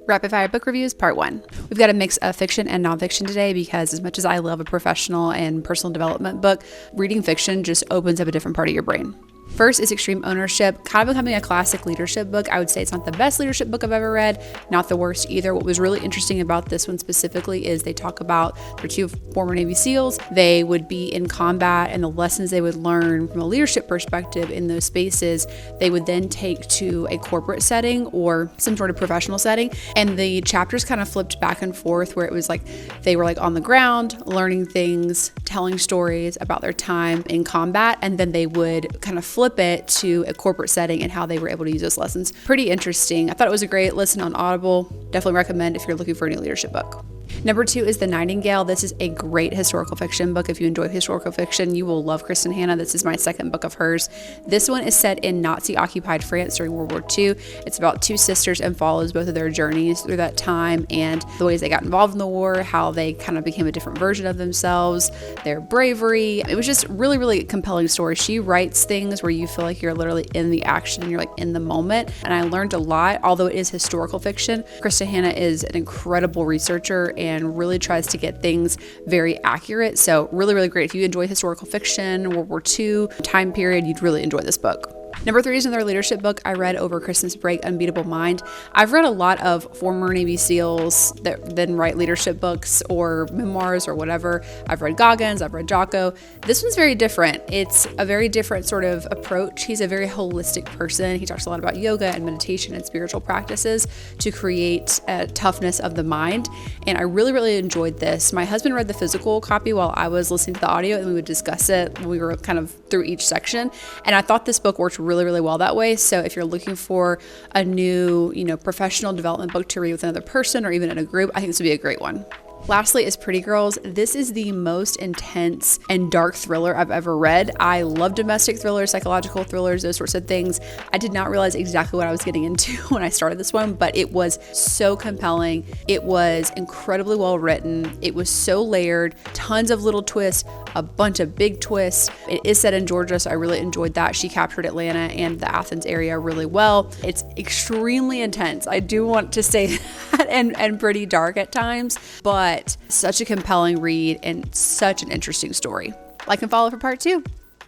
Rapid Fire Book Reviews, Part 1. We've got a mix of fiction and nonfiction today because as much as I love a professional and personal development book, reading fiction just opens up a different part of your brain. First is Extreme Ownership, kind of becoming a classic leadership book. I would say it's not the best leadership book I've ever read, not the worst either. What was really interesting about this one specifically is they talk about their two former Navy SEALs. They would be in combat and the lessons they would learn from a leadership perspective in those spaces, they would then take to a corporate setting or some sort of professional setting. And the chapters kind of flipped back and forth where it was like they were like on the ground, learning things, telling stories about their time in combat, and then they would kind of flip it to a corporate setting and how they were able to use those lessons. Pretty interesting. I thought it was a great listen on Audible. Definitely recommend if you're looking for a new leadership book. Number 2 is The Nightingale. This is a great historical fiction book. If you enjoy historical fiction, you will love Kristen Hanna. This is my second book of hers. This one is set in Nazi-occupied France during World War II. It's about two sisters and follows both of their journeys through that time and the ways they got involved in the war, how they kind of became a different version of themselves, their bravery. It was just really, really compelling story. She writes things where you feel like you're literally in the action and you're like in the moment. And I learned a lot, although it is historical fiction. Kristen Hanna is an incredible researcher and really tries to get things very accurate. So really, really great. If you enjoy historical fiction, World War II time period, you'd really enjoy this book. Number 3 is another leadership book I read over Christmas break, Unbeatable Mind. I've read a lot of former Navy SEALs that then write leadership books or memoirs or whatever. I've read Goggins, I've read Jocko. This one's very different. It's a very different sort of approach. He's a very holistic person. He talks a lot about yoga and meditation and spiritual practices to create a toughness of the mind. And I really, really enjoyed this. My husband read the physical copy while I was listening to the audio, and we would discuss it when we were kind of through each section. And I thought this book worked really, really well that way. So if you're looking for a new, professional development book to read with another person or even in a group, I think this would be a great one. Lastly is Pretty Girls. This is the most intense and dark thriller I've ever read. I love domestic thrillers, psychological thrillers, those sorts of things. I did not realize exactly what I was getting into when I started this one, but it was so compelling. It was incredibly well written. It was so layered, tons of little twists, a bunch of big twists. It is set in Georgia, so I really enjoyed that. She captured Atlanta and the Athens area really well. It's extremely intense. I do want to say that and pretty dark at times, but such a compelling read and such an interesting story. Like and follow for part 2.